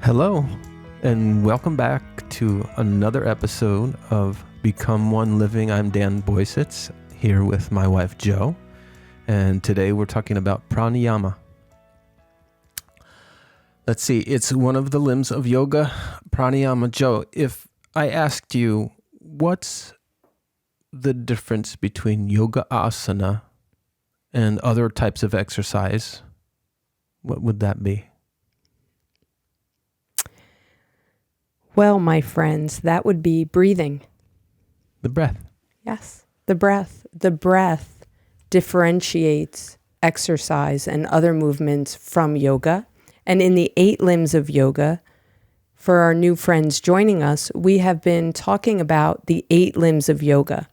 Hello, and welcome back to another episode of Become One Living. I'm Dan Boysitz, here with my wife, Jo, and today we're talking about pranayama. Let's see, it's one of the limbs of yoga, pranayama. Jo, if I asked you, what's the difference between yoga asana and other types of exercise, what would that be? Well, my friends, that would be breathing. The breath. Yes, the breath. The breath differentiates exercise and other movements from yoga. And in the 8 limbs of yoga, for our new friends joining us, we have been talking about the 8 limbs of yoga.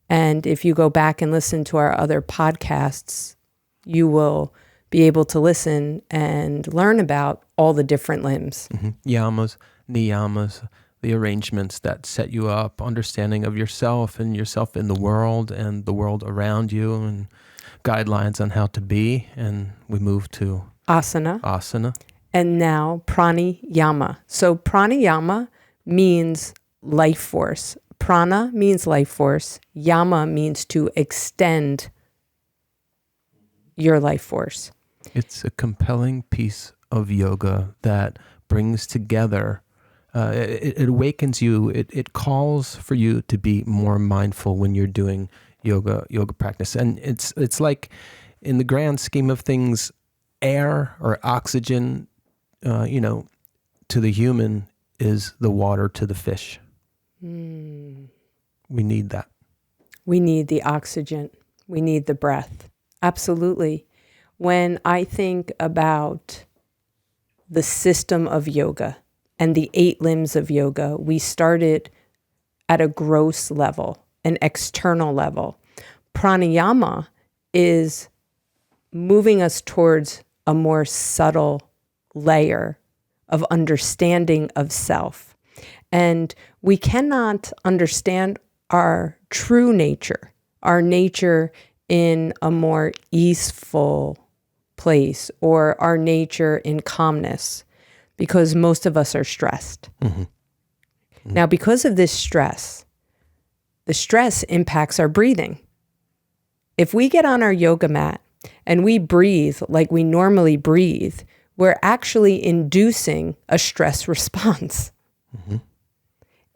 And if you go back and listen to our other podcasts, you will be able to listen and learn about all the different limbs. Mm-hmm. Yamas, niyamas, the arrangements that set you up, understanding of yourself and yourself in the world and the world around you, and guidelines on how to be. And we move to asana. And now pranayama. So pranayama means life force. Prana means life force. Yama means to extend your life force. It's a compelling piece of yoga that brings together, it awakens you, it calls for you to be more mindful when you're doing yoga practice. And it's like, in the grand scheme of things, air or oxygen, to the human is the water to the fish. We need that. We need the oxygen. We need the breath. Absolutely. When I think about the system of yoga and the 8 limbs of yoga, we started at a gross level, an external level. Pranayama is moving us towards a more subtle layer of understanding of self. And we cannot understand our true nature, our nature in a more easeful place, or our nature in calmness, because most of us are stressed. Mm-hmm. Mm-hmm. Now, because of this stress, the stress impacts our breathing. If we get on our yoga mat and we breathe like we normally breathe, we're actually inducing a stress response. Mm-hmm.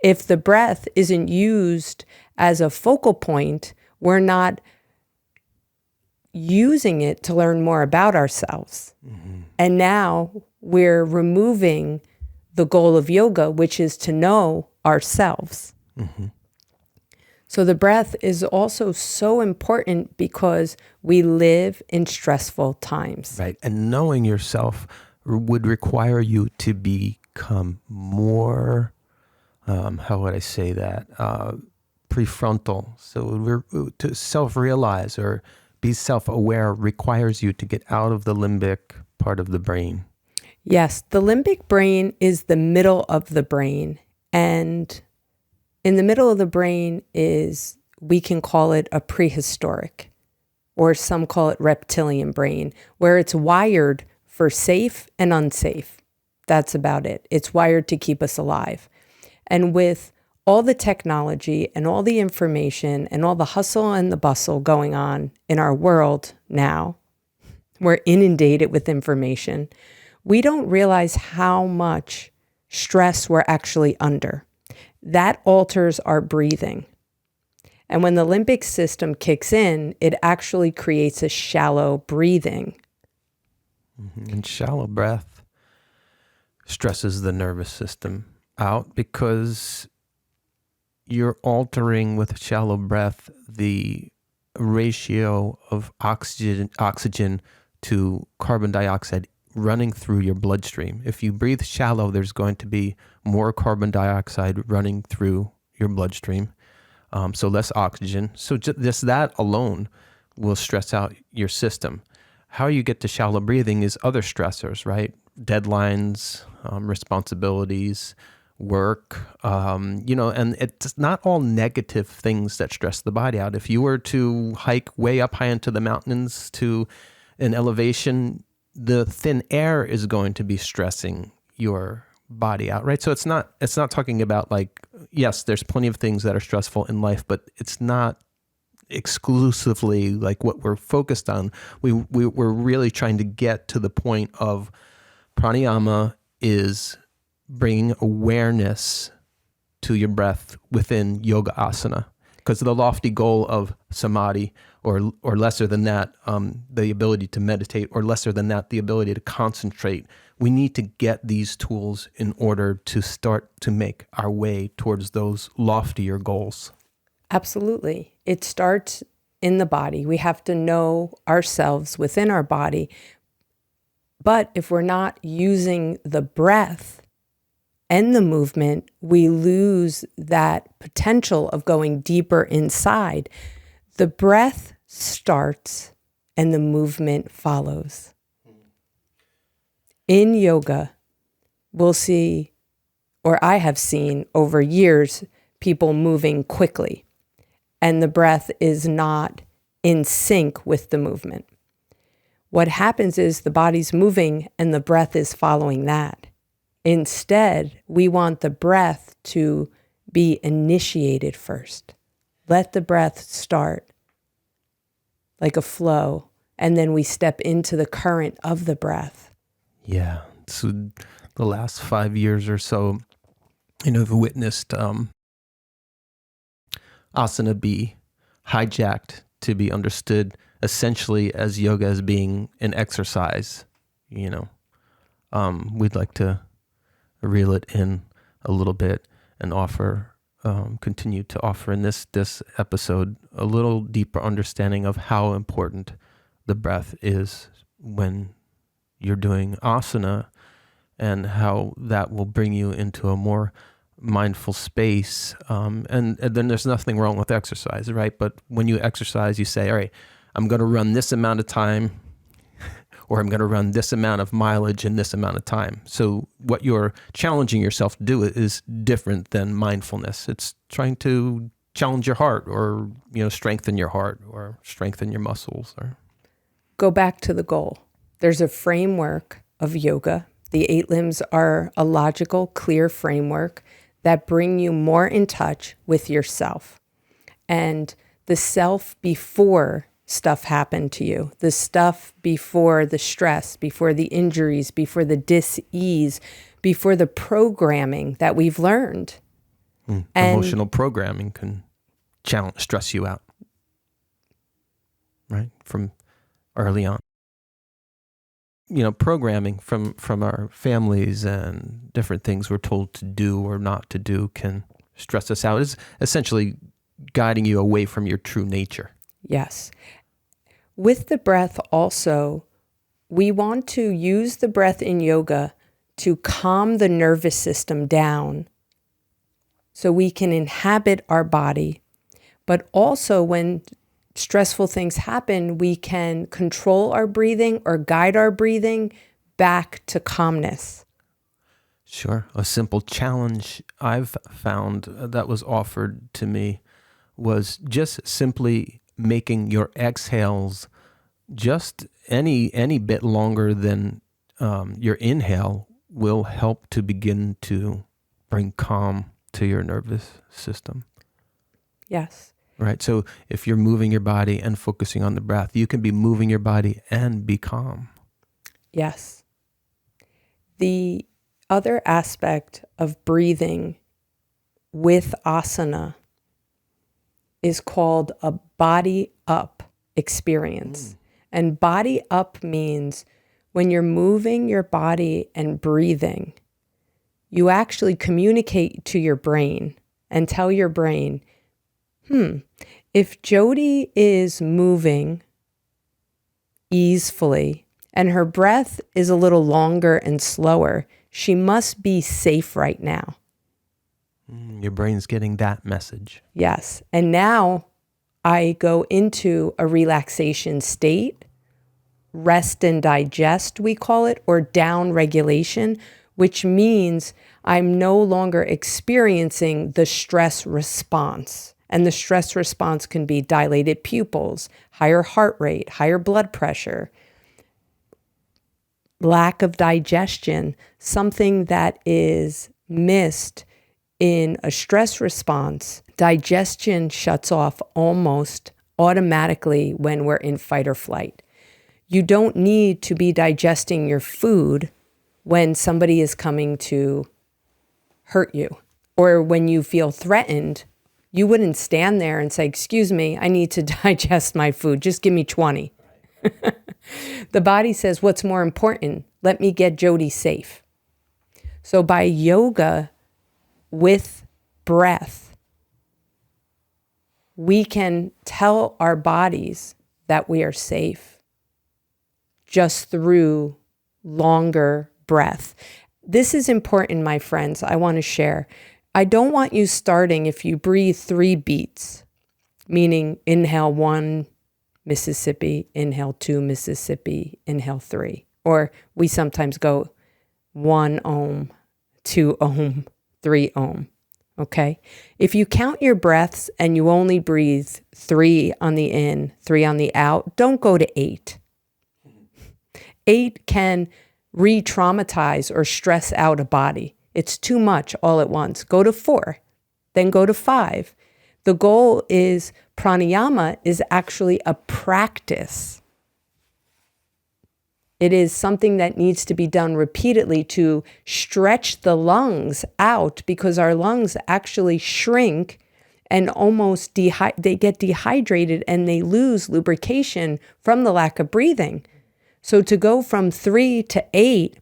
If the breath isn't used as a focal point, we're not using it to learn more about ourselves. Mm-hmm. And now we're removing the goal of yoga, which is to know ourselves. Mm-hmm. So the breath is also so important because we live in stressful times. Right. And knowing yourself would require you to become more, how would I say that? Prefrontal. So to self-realize or be self-aware requires you to get out of the limbic part of the brain. Yes, the limbic brain is the middle of the brain. And in the middle of the brain we can call it a prehistoric, or some call it reptilian brain, where it's wired for safe and unsafe. That's about it. It's wired to keep us alive. And with all the technology and all the information and all the hustle and the bustle going on in our world now, we're inundated with information. We don't realize how much stress we're actually under. That alters our breathing. And when the limbic system kicks in, it actually creates a shallow breathing. Mm-hmm. And shallow breath stresses the nervous system out because you're altering with shallow breath the ratio of oxygen to carbon dioxide running through your bloodstream. If you breathe shallow, there's going to be more carbon dioxide running through your bloodstream, so less oxygen. So just that alone will stress out your system. How you get to shallow breathing is other stressors, right? Deadlines, responsibilities, work, and it's not all negative things that stress the body out. If you were to hike way up high into the mountains to an elevation, the thin air is going to be stressing your body out, right? So it's not talking about like, yes, there's plenty of things that are stressful in life, but it's not exclusively like what we're focused on. We're really trying to get to the point of pranayama is bringing awareness to your breath within yoga asana, because the lofty goal of samadhi, or lesser than that, the ability to meditate, or lesser than that, the ability to concentrate. We need to get these tools in order to start to make our way towards those loftier goals. Absolutely. It starts in the body. We have to know ourselves within our body. But if we're not using the breath and the movement, we lose that potential of going deeper inside. The breath starts and the movement follows. In yoga, we'll see, or I have seen over years, people moving quickly, and the breath is not in sync with the movement. What happens is the body's moving and the breath is following that. Instead, we want the breath to be initiated first. Let the breath start like a flow, and then we step into the current of the breath. Yeah. So the last 5 years or so, I've witnessed asana be hijacked to be understood essentially as yoga as being an exercise. We'd like to reel it in a little bit and continue to offer in this episode a little deeper understanding of how important the breath is when you're doing asana, and how that will bring you into a more mindful space. And then there's nothing wrong with exercise, right? But when you exercise, you say, all right, I'm going to run this amount of time, or I'm going to run this amount of mileage in this amount of time. So what you're challenging yourself to do is different than mindfulness. It's trying to challenge your heart, or strengthen your heart, or strengthen your muscles, or Go back to the goal. There's a framework of yoga. The 8 limbs are a logical, clear framework that bring you more in touch with yourself. And the self before stuff happened to you, the stuff before the stress, before the injuries, before the dis-ease, before the programming that we've learned. Emotional programming can stress you out, right? From early on. Programming from our families and different things we're told to do or not to do can stress us out. It's essentially guiding you away from your true nature. Yes. With the breath also, we want to use the breath in yoga to calm the nervous system down so we can inhabit our body. But also when stressful things happen, we can control our breathing or guide our breathing back to calmness. Sure. A simple challenge I've found that was offered to me was just simply making your exhales just any bit longer than your inhale will help to begin to bring calm to your nervous system. Yes. Right. So if you're moving your body and focusing on the breath, you can be moving your body and be calm. Yes. The other aspect of breathing with asana is called a body up experience. And body up means when you're moving your body and breathing, you actually communicate to your brain and tell your brain, if Jody is moving easefully and her breath is a little longer and slower, she must be safe right now. Your brain's getting that message. Yes. And now I go into a relaxation state, rest and digest, we call it, or down regulation, which means I'm no longer experiencing the stress response. And the stress response can be dilated pupils, higher heart rate, higher blood pressure. lack of digestion, something that is missed in a stress response, digestion shuts off almost automatically when we're in fight or flight. You don't need to be digesting your food when somebody is coming to hurt you, or when you feel threatened. You wouldn't stand there and say, excuse me, I need to digest my food. Just give me 20. The body says, what's more important? Let me get Jody safe. So by yoga with breath, we can tell our bodies that we are safe just through longer breath. This is important, my friends. I want to share. I don't want you starting, if you breathe 3 beats, meaning inhale 1 Mississippi, inhale 2 Mississippi, inhale 3. Or we sometimes go 1 ohm, 2 ohm, 3 ohm. Okay? If you count your breaths and you only breathe 3 on the in, 3 on the out, don't go to 8. 8 can re-traumatize or stress out a body. It's too much all at once. Go to 4, then go to 5. The goal is pranayama is actually a practice. It is something that needs to be done repeatedly to stretch the lungs out, because our lungs actually shrink and almost they get dehydrated and they lose lubrication from the lack of breathing. So to go from 3 to 8,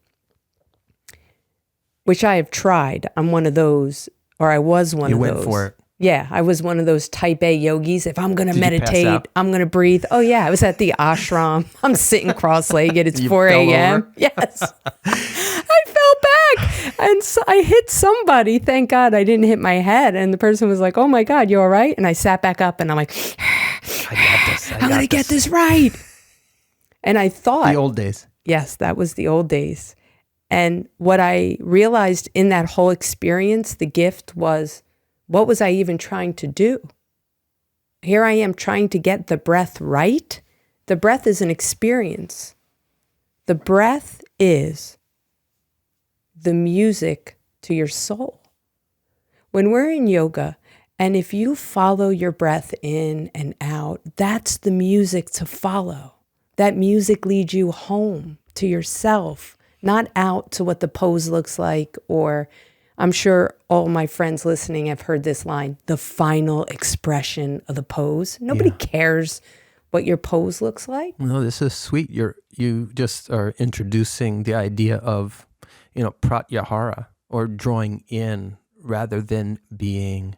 which I have tried, I'm one of those, or I was one of those. You went for it. Yeah, I was one of those type A yogis. If I'm going to Did you pass meditate, out? I'm going to breathe. Oh yeah, I was at the ashram. I'm sitting cross-legged. It's You 4 fell a.m. over? Yes. I fell back and so I hit somebody. Thank God I didn't hit my head. And the person was like, oh my God, you all right? And I sat back up and I'm like, I got this. I'm going to get this right. And I thought. The old days. Yes, that was the old days. And what I realized in that whole experience, the gift was, what was I even trying to do? Here I am trying to get the breath right. The breath is an experience. The breath is the music to your soul. When we're in yoga, and if you follow your breath in and out, that's the music to follow. That music leads you home to yourself, not out to what the pose looks like, or I'm sure all my friends listening have heard this line, the final expression of the pose. Nobody cares what your pose looks like. No, this is sweet. You just are introducing the idea of, pratyahara, or drawing in rather than being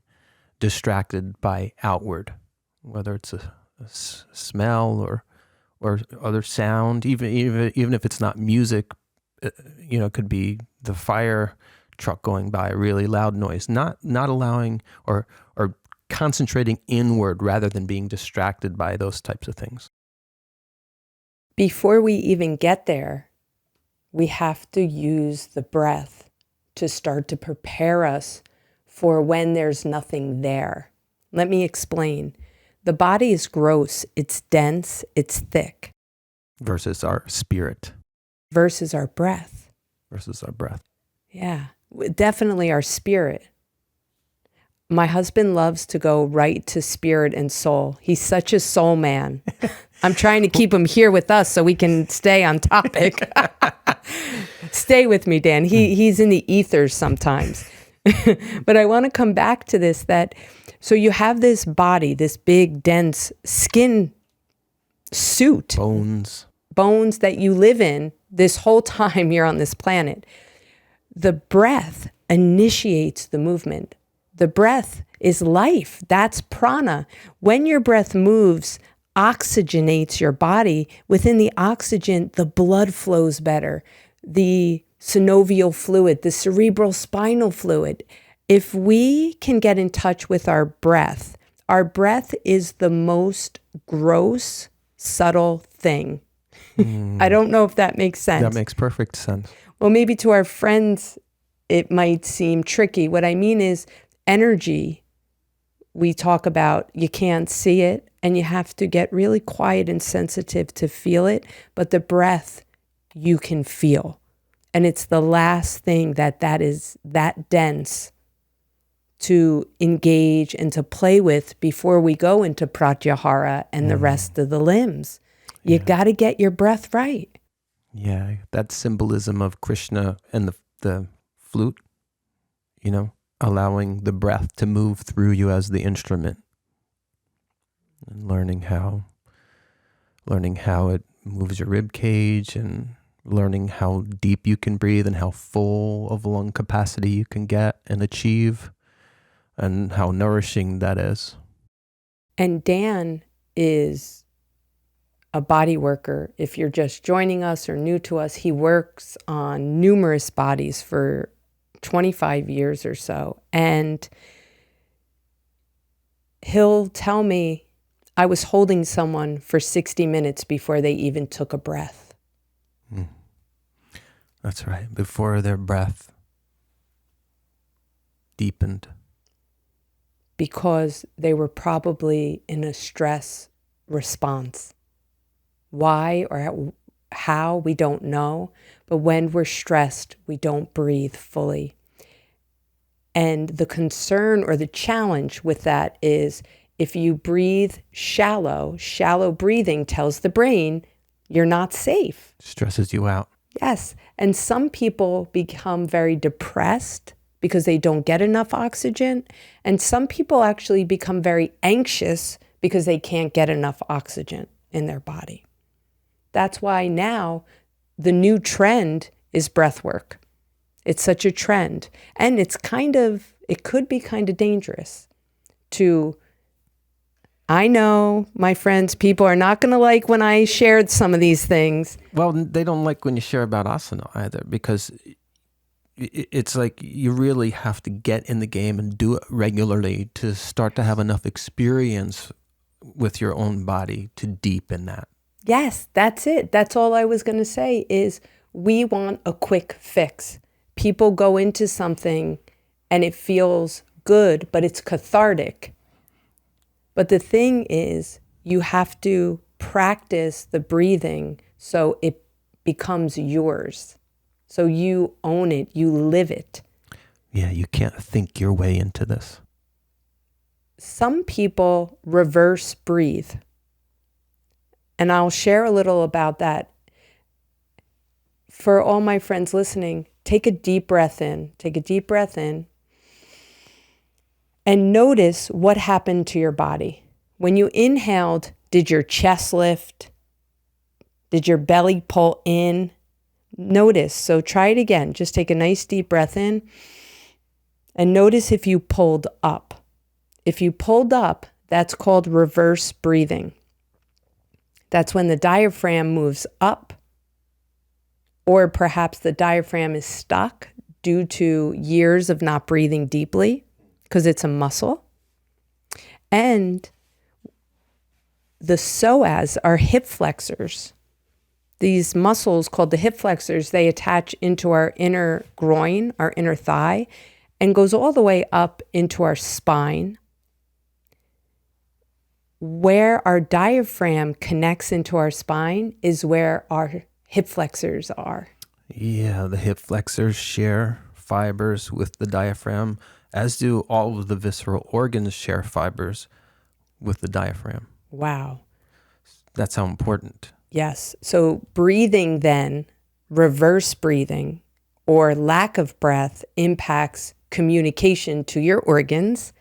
distracted by outward, whether it's a smell or other sound, even if it's not music, it could be the fire truck going by, really loud noise, not allowing or concentrating inward rather than being distracted by those types of things. Before we even get there, we have to use the breath to start to prepare us for when there's nothing there. Let me explain. The body is gross, it's dense, it's thick. Versus our spirit. Versus our breath. Versus our breath. Yeah, definitely our spirit. My husband loves to go right to spirit and soul. He's such a soul man. I'm trying to keep him here with us so we can stay on topic. Stay with me, Dan. He's in the ethers sometimes. But I want to come back to this, so you have this body, this big, dense skin suit. Bones that you live in this whole time you're on this planet. The breath initiates the movement. The breath is life. That's prana. When your breath moves, oxygenates your body. Within the oxygen, the blood flows better. The synovial fluid, the cerebral spinal fluid. If we can get in touch with our breath is the most gross, subtle thing. I don't know if that makes sense. That makes perfect sense. Well, maybe to our friends, it might seem tricky. What I mean is energy. We talk about you can't see it and you have to get really quiet and sensitive to feel it. But the breath you can feel. And it's the last thing that is that dense to engage and to play with before we go into pratyahara and the rest of the limbs. You got to get your breath right. Yeah, that symbolism of Krishna and the flute, allowing the breath to move through you as the instrument, and learning how it moves your rib cage, and learning how deep you can breathe and how full of lung capacity you can get and achieve, and how nourishing that is. And Dan is a body worker. If you're just joining us or new to us, he works on numerous bodies for 25 years or so. And he'll tell me, I was holding someone for 60 minutes before they even took a breath. That's right. Before their breath deepened. Because they were probably in a stress response. Why or how, we don't know. But when we're stressed, we don't breathe fully. And the concern or the challenge with that is if you breathe shallow breathing tells the brain you're not safe. Stresses you out. Yes. And some people become very depressed because they don't get enough oxygen. And some people actually become very anxious because they can't get enough oxygen in their body. That's why now the new trend is breath work. It's such a trend. And it could be kind of dangerous to, I know, my friends, people are not going to like when I shared some of these things. Well, they don't like when you share about asana either, because it's like you really have to get in the game and do it regularly to start to have enough experience with your own body to deepen that. Yes, that's it. That's all I was going to say is we want a quick fix. People go into something and it feels good, but it's cathartic. But the thing is, you have to practice the breathing so it becomes yours. So you own it, you live it. Yeah, you can't think your way into this. Some people reverse breathe. And I'll share a little about that. For all my friends listening, take a deep breath in. Take a deep breath in. And notice what happened to your body. When you inhaled, did your chest lift? Did your belly pull in? Notice. So try it again. Just take a nice deep breath in. And notice if you pulled up. If you pulled up, that's called reverse breathing. That's when the diaphragm moves up, or perhaps the diaphragm is stuck due to years of not breathing deeply because it's a muscle. And the psoas are hip flexors. These muscles called the hip flexors, they attach into our inner groin, our inner thigh, and goes all the way up into our spine. Where our diaphragm connects into our spine is where our hip flexors are. Yeah, the hip flexors share fibers with the diaphragm, as do all of the visceral organs share fibers with the diaphragm. Wow. That's how important. Yes. So breathing then, reverse breathing or lack of breath impacts communication to your organs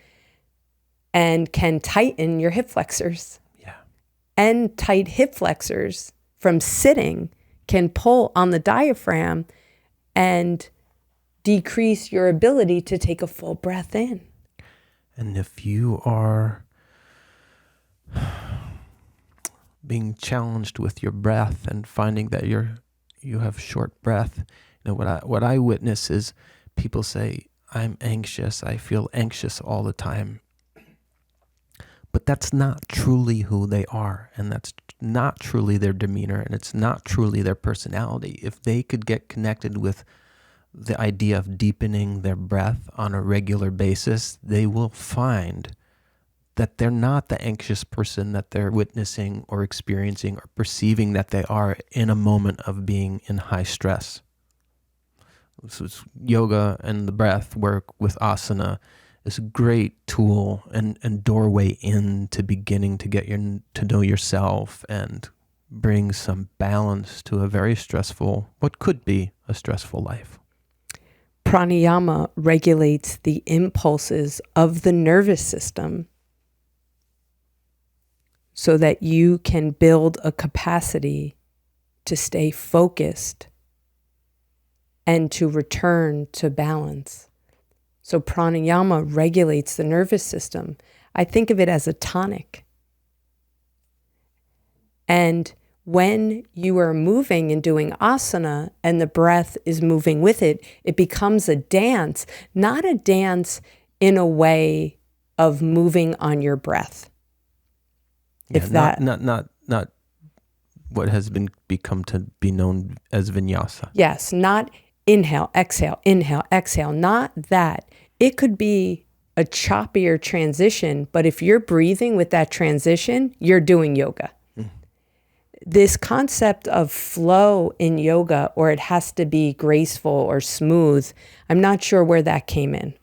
and can tighten your hip flexors. Yeah. And tight hip flexors from sitting can pull on the diaphragm and decrease your ability to take a full breath in. And if you are being challenged with your breath and finding that you have short breath, what I witness is people say, I'm anxious, I feel anxious all the time. But that's not truly who they are, and that's not truly their demeanor, and it's not truly their personality. If they could get connected with the idea of deepening their breath on a regular basis, they will find that they're not the anxious person that they're witnessing or experiencing or perceiving that they are in a moment of being in high stress. So it's yoga and the breath work with asana is a great tool and doorway into beginning to get to know yourself and bring some balance to a very stressful, what could be a stressful life. Pranayama regulates the impulses of the nervous system so that you can build a capacity to stay focused and to return to balance. So pranayama regulates the nervous system. I think of it as a tonic. And when you are moving and doing asana and the breath is moving with it, it becomes a dance, not a dance in a way of moving on your breath. Not what has become to be known as vinyasa. Yes, not inhale, exhale, not that. It could be a choppier transition, but if you're breathing with that transition, you're doing yoga. This concept of flow in yoga, or it has to be graceful or smooth, I'm not sure where that came in.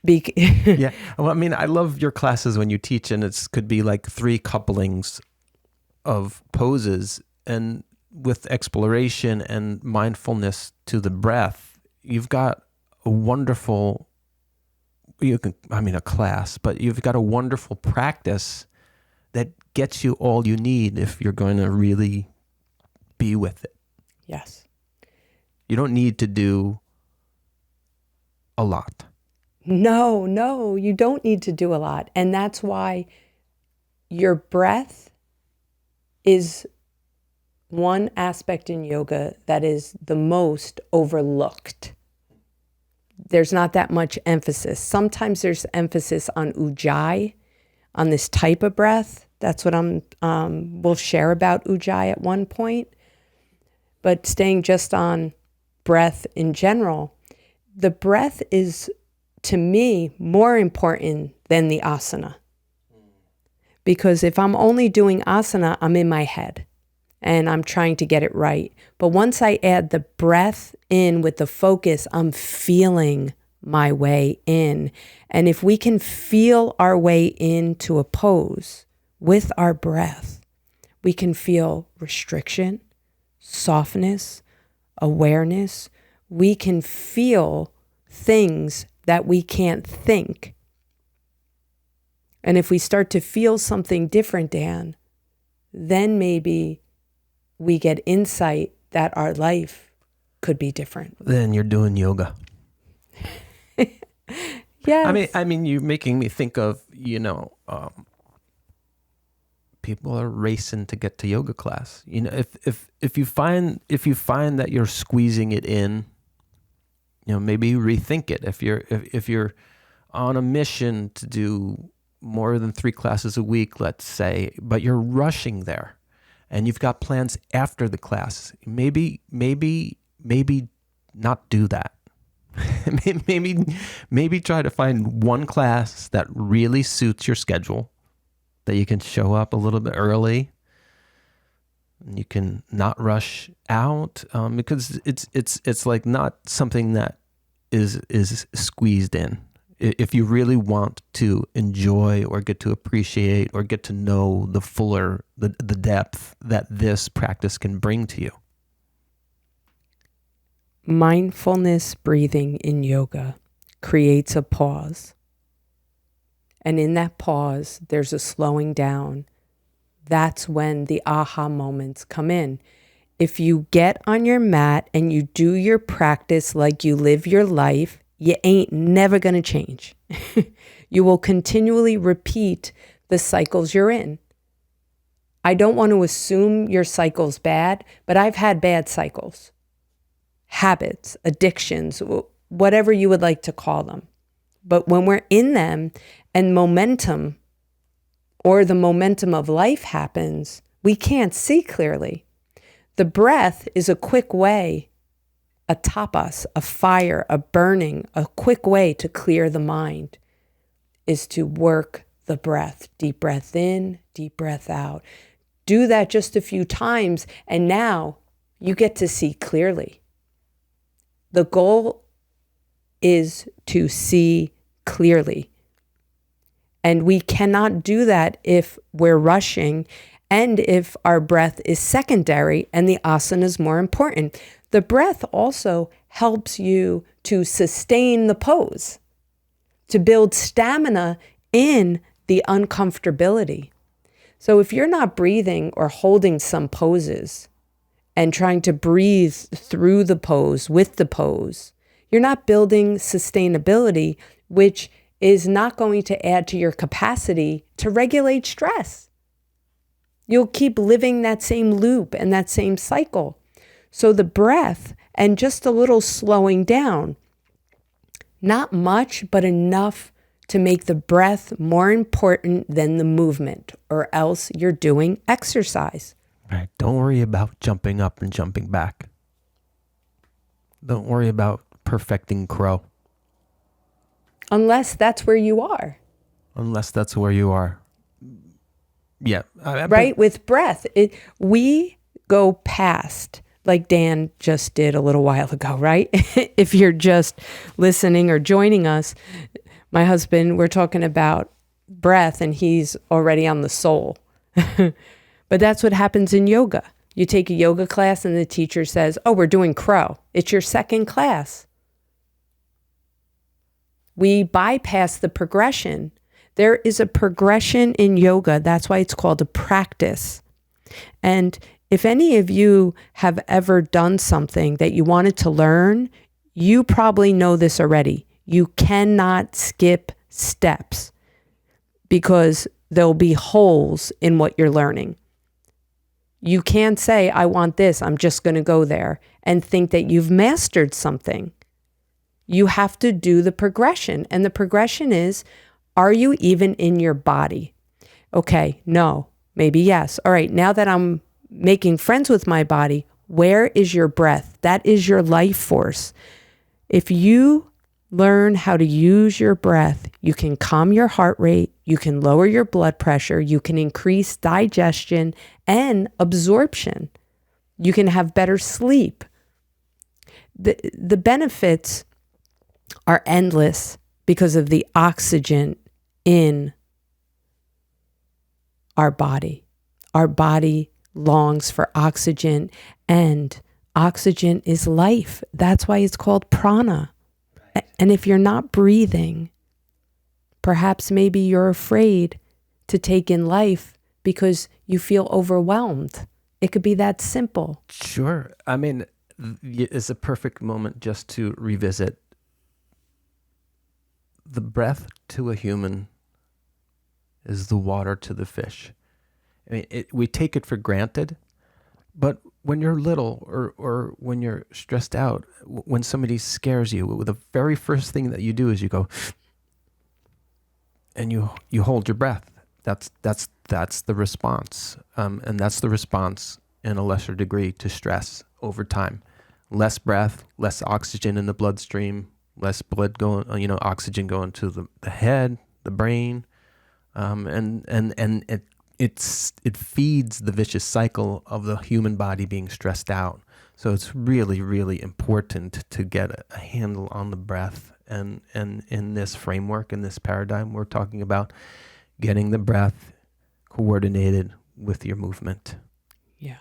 Yeah. Well, I mean, I love your classes when you teach, and it could be like 3 couplings of poses, and with exploration and mindfulness to the breath, you've got a wonderful, a class, but you've got a wonderful practice that gets you all you need if you're going to really be with it. Yes. You don't need to do a lot. No, you don't need to do a lot. And that's why your breath is one aspect in yoga that is the most overlooked. There's not that much emphasis. Sometimes there's emphasis on ujjayi, on this type of breath. That's what we'll share about ujjayi at one point. But staying just on breath in general, the breath is, to me, more important than the asana. Because if I'm only doing asana, I'm in my head and I'm trying to get it right. But once I add the breath in with the focus, I'm feeling my way in. And if we can feel our way into a pose with our breath, we can feel restriction, softness, awareness. We can feel things that we can't think. And if we start to feel something different, Dan, then maybe we get insight that our life could be different. Then you're doing yoga. Yes. I mean, you're making me think of, people are racing to get to yoga class. If you find that you're squeezing it in, maybe rethink it. If you're on a mission to do more than 3 classes a week, let's say, but you're rushing there and you've got plans after the class, maybe not do that. maybe try to find one class that really suits your schedule, that you can show up a little bit early and you can not rush out, because it's like not something that is squeezed in. If you really want to enjoy or get to appreciate or get to know the fuller, the depth that this practice can bring to you. Mindfulness breathing in yoga creates a pause. And in that pause, there's a slowing down. That's when the aha moments come in. If you get on your mat and you do your practice like you live your life, you ain't never going to change. You will continually repeat the cycles you're in. I don't want to assume your cycle's bad, but I've had bad cycles. Habits, addictions, whatever you would like to call them. But when we're in them and momentum or the momentum of life happens, we can't see clearly. The breath is a quick way, a tapas, a fire, a burning, a quick way to clear the mind. is to work the breath. Deep breath in, deep breath out. Do that just a few times, and now you get to see clearly. The goal is to see clearly. And we cannot do that if we're rushing and if our breath is secondary and the asana is more important. The breath also helps you to sustain the pose, to build stamina in the uncomfortability. So if you're not breathing or holding some poses and trying to breathe through the pose, with the pose, you're not building sustainability, which is not going to add to your capacity to regulate stress. You'll keep living that same loop and that same cycle. So the breath and just a little slowing down, not much, but enough to make the breath more important than the movement, or else you're doing exercise. Right. Don't worry about jumping up and jumping back. Don't worry about perfecting crow. Unless that's where you are. Unless that's where you are. Yeah. Right? With breath, we go past, like Dan just did a little while ago, right? If you're just listening or joining us, my husband, we're talking about breath and he's already on the soul. But that's what happens in yoga. You take a yoga class and the teacher says, oh, we're doing crow. It's your second class. We bypass the progression. There is a progression in yoga. That's why it's called a practice. And if any of you have ever done something that you wanted to learn, you probably know this already. You cannot skip steps because there'll be holes in what you're learning. You can't say, I want this, I'm just going to go there, and think that you've mastered something. You have to do the progression. And the progression is, are you even in your body? Okay, no, maybe yes. All right, now that I'm making friends with my body, where is your breath? That is your life force. If you learn how to use your breath, you can calm your heart rate, you can lower your blood pressure, you can increase digestion and absorption. You can have better sleep. The benefits are endless because of the oxygen in our body. Our body longs for oxygen, and oxygen is life. That's why it's called prana. And if you're not breathing, perhaps maybe you're afraid to take in life because you feel overwhelmed. It could be that simple. Sure. I mean, it's a perfect moment just to revisit the breath to a human is the water to the fish. I mean, we take it for granted, but when you're little or when you're stressed out, when somebody scares you, the very first thing that you do is you go and you hold your breath. That's the response, and that's the response in a lesser degree to stress over time. Less breath, less oxygen in the bloodstream, less blood going, oxygen going to the head, the brain, and it feeds the vicious cycle of the human body being stressed out. So it's really, really important to get a handle on the breath. And in this framework, in this paradigm, we're talking about getting the breath coordinated with your movement. Yeah.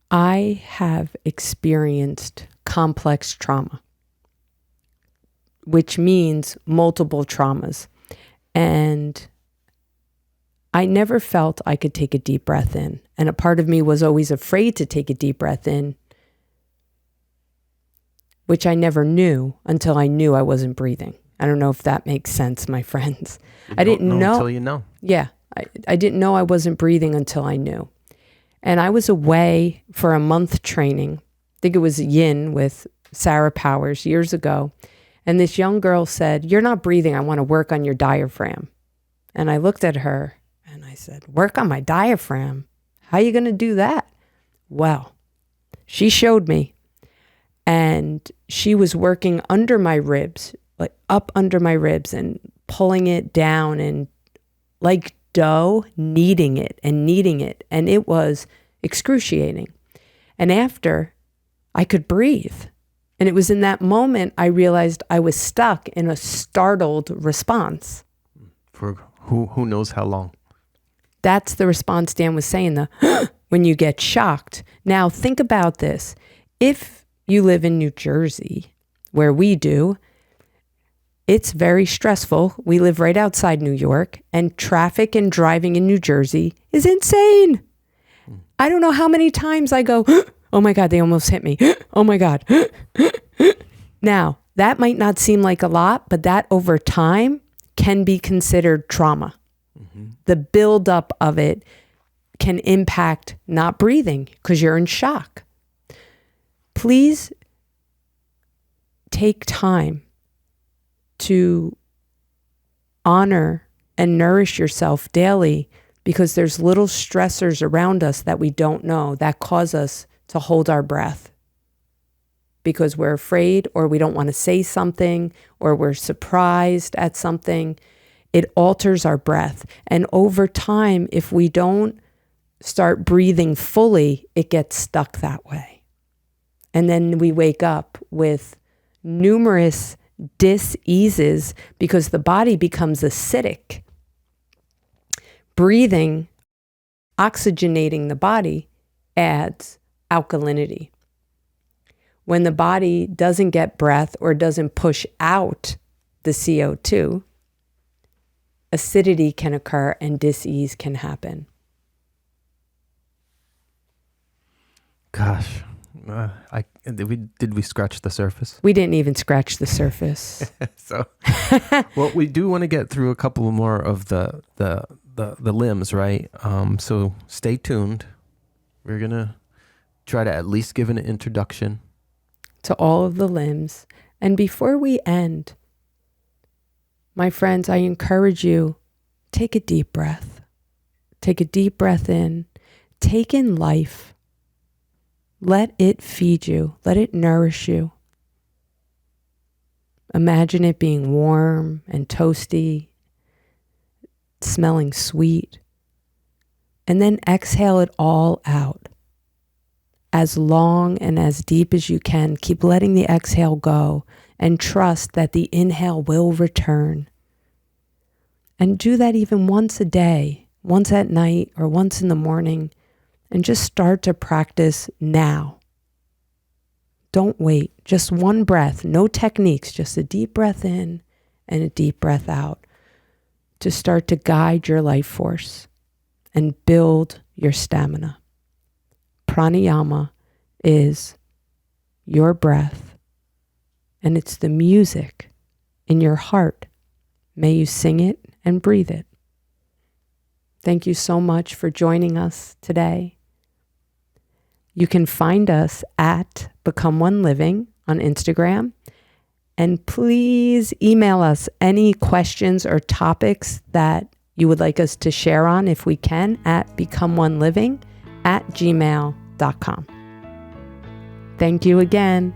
I have experienced complex trauma, which means multiple traumas. And I never felt I could take a deep breath in. And a part of me was always afraid to take a deep breath in, which I never knew until I knew I wasn't breathing. I don't know if that makes sense, my friends. I didn't know until you know. Yeah. I didn't know I wasn't breathing until I knew. And I was away for a month training. I think it was Yin with Sarah Powers years ago. And this young girl said, "You're not breathing. I want to work on your diaphragm." And I looked at her and I said, "Work on my diaphragm? How are you going to do that?" Well, she showed me. And she was working under my ribs, like up under my ribs and pulling it down and like dough, kneading it. And it was excruciating. And after, I could breathe. And it was in that moment I realized I was stuck in a startled response. For who knows how long. That's the response Dan was saying, when you get shocked. Now think about this. If you live in New Jersey, where we do, it's very stressful. We live right outside New York, and traffic and driving in New Jersey is insane. I don't know how many times I go, oh my God, they almost hit me. Oh my God. Now, that might not seem like a lot, but that over time can be considered trauma. The buildup of it can impact not breathing because you're in shock. Please take time to honor and nourish yourself daily, because there's little stressors around us that we don't know that cause us to hold our breath because we're afraid, or we don't want to say something, or we're surprised at something. It alters our breath. And over time, if we don't start breathing fully, it gets stuck that way. And then we wake up with numerous dis-eases because the body becomes acidic. Breathing, oxygenating the body, adds alkalinity. When the body doesn't get breath or doesn't push out the CO2, acidity can occur and dis-ease can happen. Gosh, did we scratch the surface? We didn't even scratch the surface. So, well, we do want to get through a couple more of the limbs, right? So stay tuned. We're gonna try to at least give an introduction to all of the limbs. And before we end, my friends, I encourage you, take a deep breath. Take a deep breath in. Take in life. Let it feed you. Let it nourish you. Imagine it being warm and toasty, smelling sweet. And then exhale it all out. As long and as deep as you can. Keep letting the exhale go and trust that the inhale will return. And do that even once a day, once at night or once in the morning. And just start to practice now. Don't wait. Just one breath, no techniques, just a deep breath in and a deep breath out to start to guide your life force and build your stamina. Pranayama is your breath, and it's the music in your heart. May you sing it and breathe it. Thank you so much for joining us today. You can find us at Become One Living on Instagram. And please email us any questions or topics that you would like us to share on, if we can, at becomeoneliving@gmail.com. Thank you again.